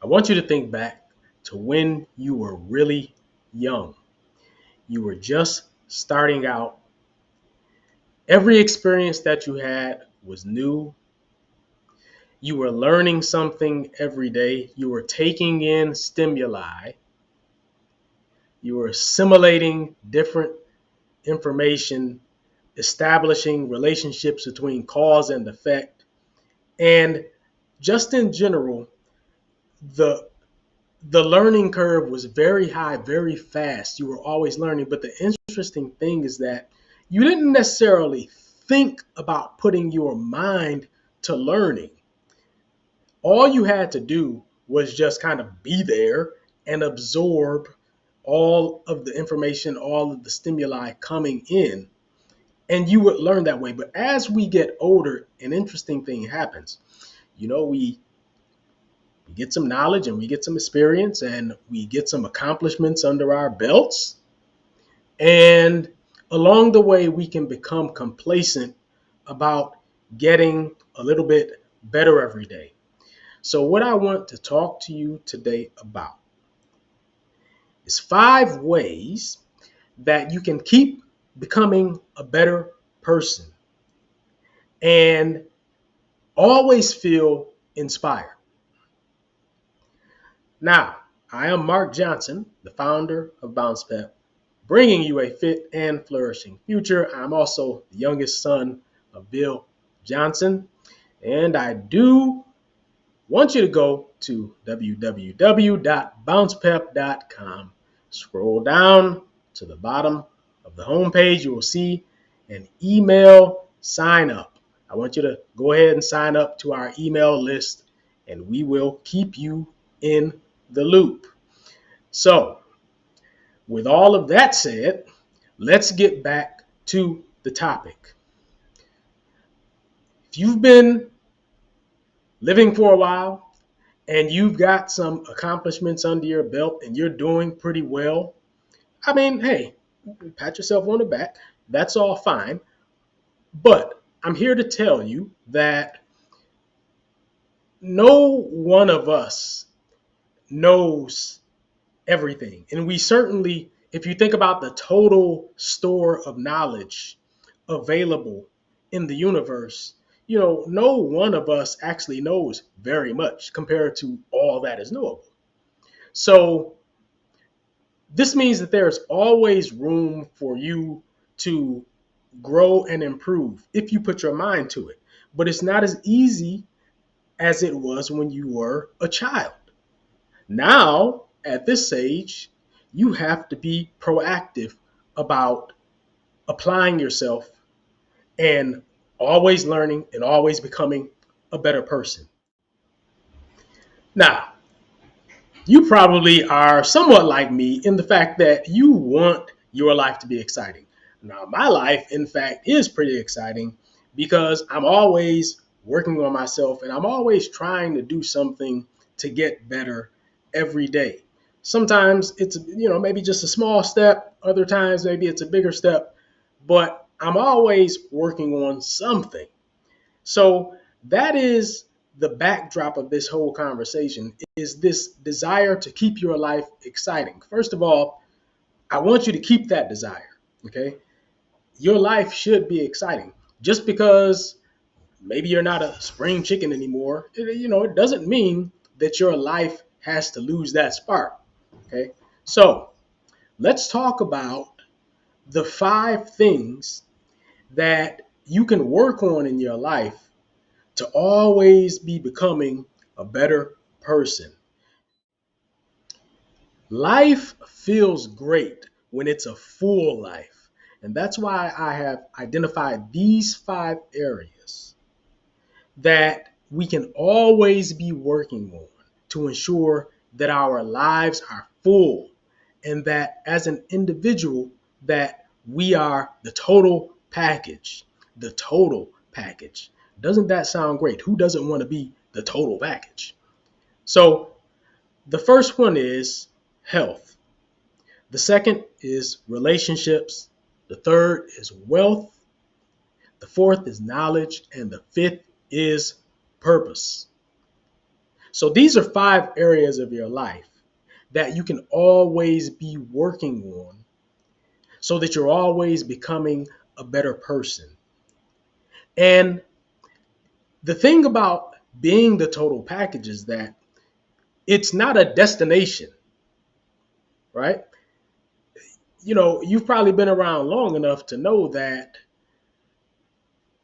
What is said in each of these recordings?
I want you to think back to when you were really young. You were just starting out. Every experience that you had was new. You were learning something every day. You were taking in stimuli. You were assimilating different information, establishing relationships between cause and effect. And just in general, the the learning curve was very high, very fast. You were always learning. But the interesting thing is that you didn't necessarily think about putting your mind to learning. All you had to do was just kind of be there and absorb all of the information, all of the stimuli coming in, and you would learn that way. But as we get older, an interesting thing happens. We get some knowledge and we get some experience and we get some accomplishments under our belts. And along the way, we can become complacent about getting a little bit better every day. So, what I want to talk to you today about is 5 ways that you can keep becoming a better person and always feel inspired. Now, I am Mark Johnson, the founder of Bounce Pep, bringing you a fit and flourishing future. I'm also the youngest son of Bill Johnson, and I do want you to go to www.bouncepep.com. Scroll down to the bottom of the homepage. You will see an email sign up. I want you to go ahead and sign up to our email list, and we will keep you in the loop. So, with all of that said, let's get back to the topic. If you've been living for a while and you've got some accomplishments under your belt and you're doing pretty well, I mean, hey, pat yourself on the back. That's all fine. But I'm here to tell you that no one of us knows everything. And we certainly, if you think about the total store of knowledge available in the universe, no one of us actually knows very much compared to all that is knowable. So this means that there's always room for you to grow and improve if you put your mind to it. But it's not as easy as it was when you were a child. Now, at this age, you have to be proactive about applying yourself and always learning and always becoming a better person. Now, you probably are somewhat like me in the fact that you want your life to be exciting. Now, my life, in fact, is pretty exciting because I'm always working on myself and I'm always trying to do something to get better every day. Sometimes it's, maybe just a small step. Other times, maybe it's a bigger step, but I'm always working on something. So that is the backdrop of this whole conversation is this desire to keep your life exciting. First of all, I want you to keep that desire, okay? Your life should be exciting. Just because maybe you're not a spring chicken anymore, it doesn't mean that your life has to lose that spark, okay? So, let's talk about the 5 things that you can work on in your life to always be becoming a better person. Life feels great when it's a full life. And that's why I have identified these 5 areas that we can always be working on to ensure that our lives are full and that as an individual that we are the total package. The total package. Doesn't that sound great? Who doesn't want to be the total package? So the first one is health. The second is relationships. The third is wealth. The fourth is knowledge. And the fifth is purpose. So these are 5 areas of your life that you can always be working on so that you're always becoming a better person. And the thing about being the total package is that it's not a destination, right? You've probably been around long enough to know that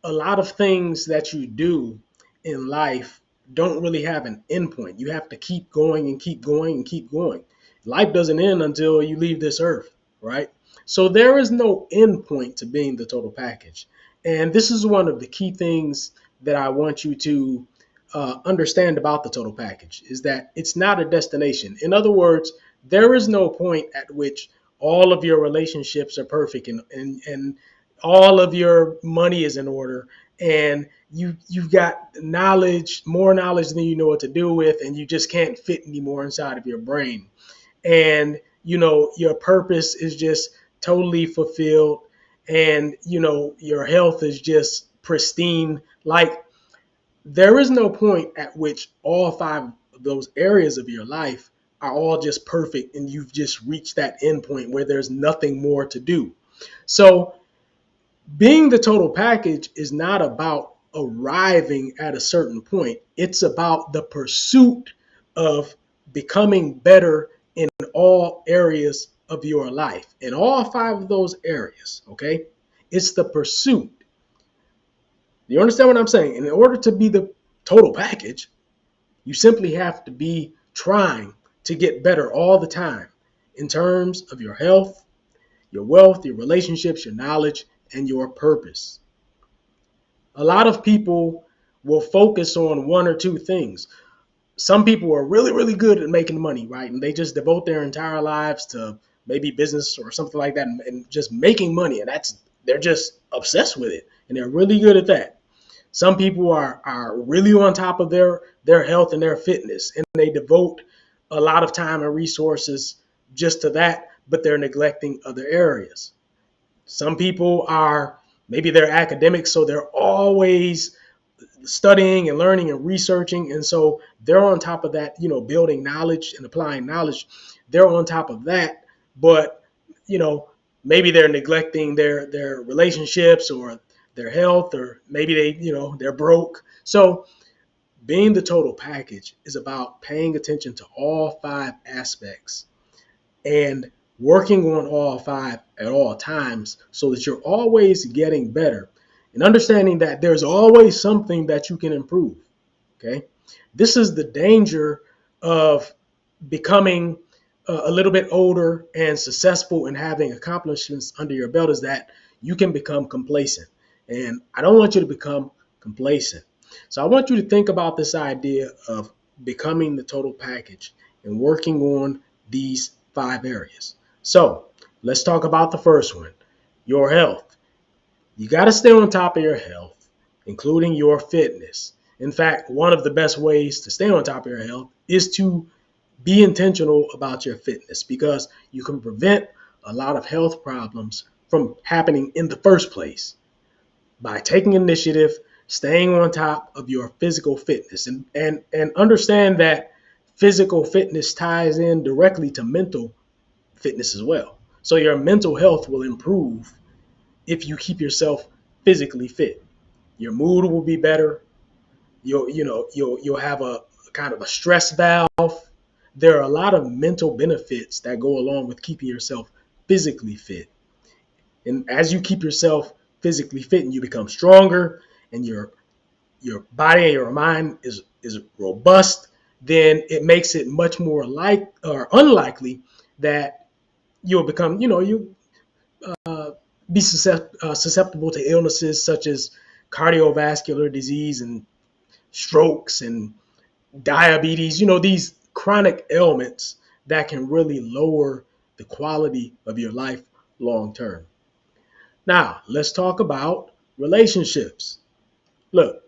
a lot of things that you do in life don't really have an endpoint. You have to keep going and keep going and keep going. Life doesn't end until you leave this earth, right? So there is no end point to being the total package. And this is one of the key things that I want you to understand about the total package is that it's not a destination. In other words, there is no point at which all of your relationships are perfect and all of your money is in order and you've got knowledge, more knowledge than you know what to do with, and you just can't fit anymore inside of your brain. And your purpose is just totally fulfilled, and your health is just pristine. Like, there is no point at which all 5 of those areas of your life are all just perfect and you've just reached that end point where there's nothing more to do. So being the total package is not about arriving at a certain point. It's about the pursuit of becoming better in all areas of your life, in all 5 of those areas. Okay. It's the pursuit. You understand what I'm saying? In order to be the total package, you simply have to be trying to get better all the time in terms of your health, your wealth, your relationships, your knowledge, and your purpose. A lot of people will focus on 1 or 2 things. Some people are really, really good at making money, right? And they just devote their entire lives to maybe business or something like that and just making money. And they're just obsessed with it. And they're really good at that. Some people are really on top of their health and their fitness, and they devote a lot of time and resources just to that, but they're neglecting other areas. Some people are, maybe they're academics, so they're always studying and learning and researching. And so they're on top of that, building knowledge and applying knowledge. They're on top of that, but, you know, maybe they're neglecting their relationships or their health, or maybe they're broke. So being the total package is about paying attention to all 5 aspects and working on all 5 at all times so that you're always getting better and understanding that there's always something that you can improve. Okay. This is the danger of becoming a little bit older and successful and having accomplishments under your belt, is that you can become complacent. And I don't want you to become complacent. So I want you to think about this idea of becoming the total package and working on these 5 areas. So let's talk about the first one, your health. You got to stay on top of your health, including your fitness. In fact, one of the best ways to stay on top of your health is to be intentional about your fitness, because you can prevent a lot of health problems from happening in the first place by taking initiative, staying on top of your physical fitness, and understand that physical fitness ties in directly to mental fitness as well. So your mental health will improve if you keep yourself physically fit. Your mood will be better. You'll have a kind of a stress valve. There are a lot of mental benefits that go along with keeping yourself physically fit. And as you keep yourself physically fit and you become stronger and your body and your mind is robust, then it makes it much more unlikely that you'll become, you be susceptible to illnesses such as cardiovascular disease and strokes and diabetes, these chronic ailments that can really lower the quality of your life long term. Now, let's talk about relationships. Look,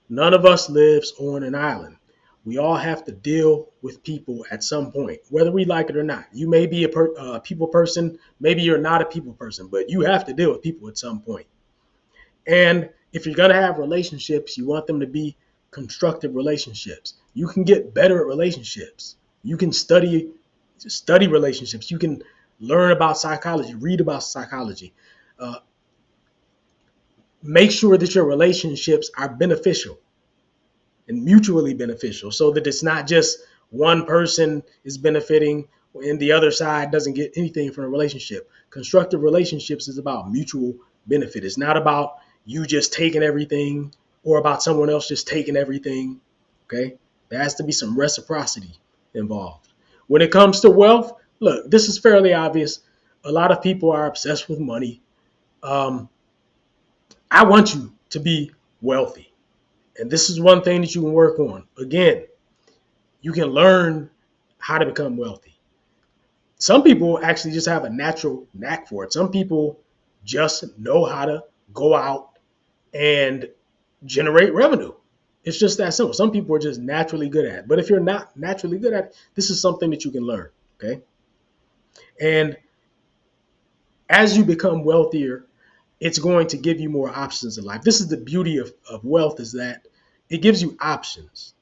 none of us lives on an island. We all have to deal with people at some point, whether we like it or not. You may be a people person, maybe you're not a people person, but you have to deal with people at some point. And if you're going to have relationships, you want them to be constructive relationships. You can get better at relationships. You can study relationships. You can learn about psychology, read about psychology. Uh, Make sure that your relationships are beneficial and mutually beneficial so that it's not just one person is benefiting and the other side doesn't get anything from the relationship. Constructive relationships is about mutual benefit. It's not about you just taking everything or about someone else just taking everything. Okay? There has to be some reciprocity involved. When it comes to wealth, look, this is fairly obvious. A lot of people are obsessed with money. Um, I want you to be wealthy. And this is one thing that you can work on. Again, you can learn how to become wealthy. Some people actually just have a natural knack for it. Some people just know how to go out and generate revenue. It's just that simple. Some people are just naturally good at it. But if you're not naturally good at it, this is something that you can learn. Okay. And as you become wealthier, it's going to give you more options in life. This is the beauty of wealth, is that it gives you options.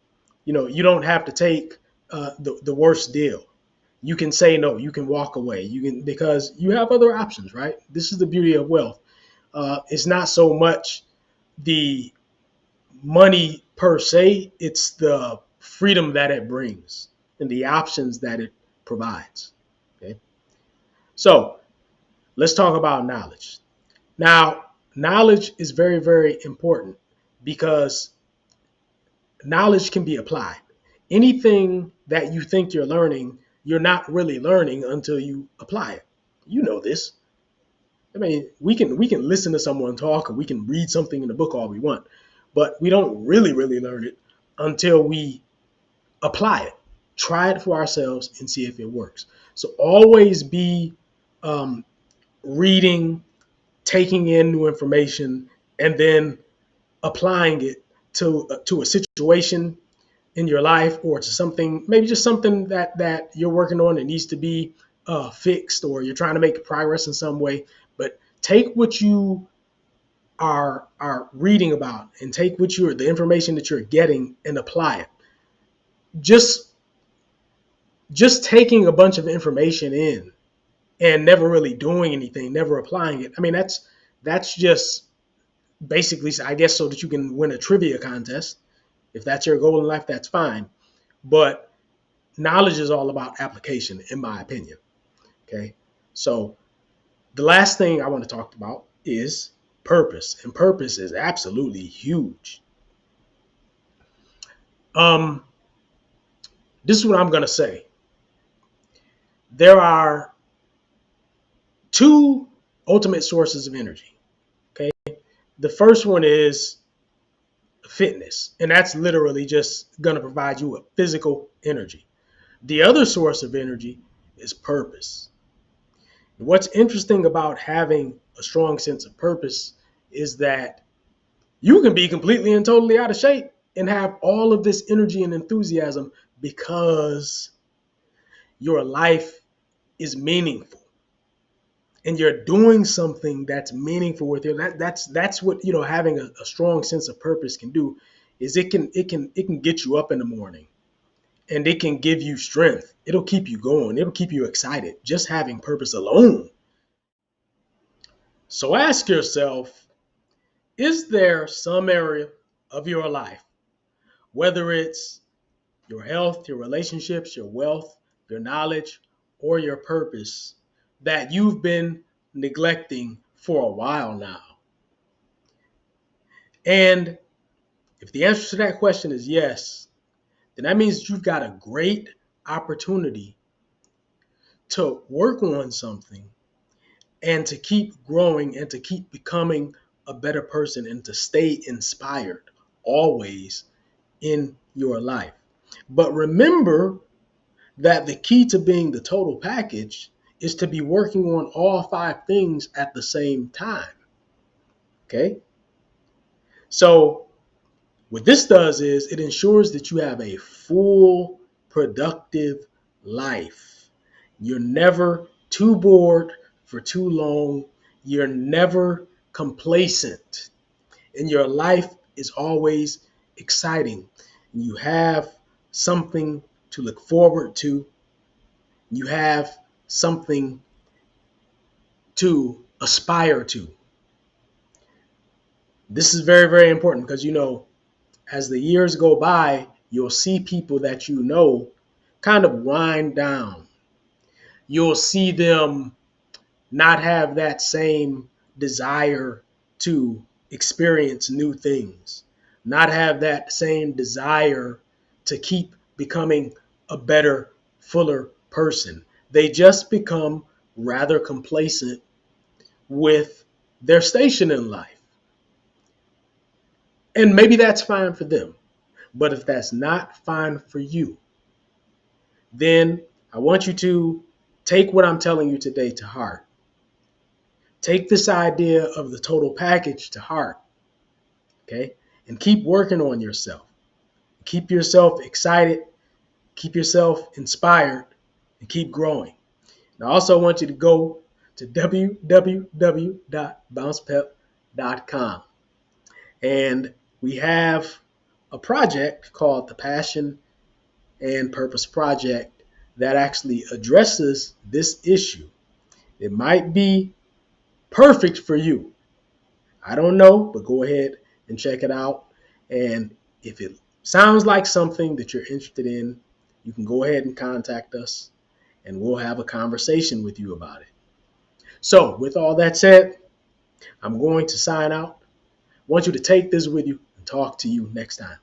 You don't have to take the worst deal. You can say no. You can walk away. You can, because you have other options, right? This is the beauty of wealth. It's not so much the money per se; it's the freedom that it brings and the options that it provides. Okay, so let's talk about knowledge. Now, knowledge is very, very important because knowledge can be applied. Anything that you think you're learning, you're not really learning until you apply it. You know this. I mean, we can listen to someone talk, or we can read something in a book all we want, but we don't really learn it until we apply it. Try it for ourselves and see if it works. So always be um, reading, taking in new information, and then applying it to a situation in your life, or to something, maybe just something that you're working on that needs to be fixed, or you're trying to make progress in some way. But take what you are reading about, and take the information that you're getting, and apply it. Just just taking a bunch of information in and never really doing anything, never applying it. I mean, that's just basically, I guess, so that you can win a trivia contest. If that's your goal in life, that's fine. But knowledge is all about application, in my opinion. Okay. So the last thing I want to talk about is purpose. And purpose is absolutely huge. Um, this is what I'm going to say. There are two ultimate sources of energy. Okay. The first one is fitness, and that's literally just going to provide you with physical energy. The other source of energy is purpose. What's interesting about having a strong sense of purpose is that you can be completely and totally out of shape and have all of this energy and enthusiasm because your life is meaningful and you're doing something that's meaningful with you. That's what, having a strong sense of purpose can do, is it can get you up in the morning, and it can give you strength. It'll keep you going. It'll keep you excited just having purpose alone. So ask yourself, is there some area of your life, whether it's your health, your relationships, your wealth, your knowledge, or your purpose, that you've been neglecting for a while now? And if the answer to that question is yes, then that means you've got a great opportunity to work on something and to keep growing and to keep becoming a better person and to stay inspired always in your life. But remember that the key to being the total package is to be working on all five things at the same time. Okay? So, what this does is it ensures that you have a full, productive life. You're never too bored for too long. You're never complacent. And your life is always exciting, you have something to look forward to, you have something to aspire to. This is very, very important because, as the years go by, you'll see people that kind of wind down. You'll see them not have that same desire to experience new things, not have that same desire to keep becoming a better, fuller person. They just become rather complacent with their station in life. And maybe that's fine for them. But if that's not fine for you, then I want you to take what I'm telling you today to heart. Take this idea of the total package to heart, okay? And keep working on yourself. Keep yourself excited, keep yourself inspired, and keep growing. And I also want you to go to www.bounciepep.com. And we have a project called the Passion and Purpose Project that actually addresses this issue. It might be perfect for you. I don't know, but go ahead and check it out. And if it sounds like something that you're interested in, you can go ahead and contact us and we'll have a conversation with you about it. So, with all that said, I'm going to sign out. I want you to take this with you and talk to you next time.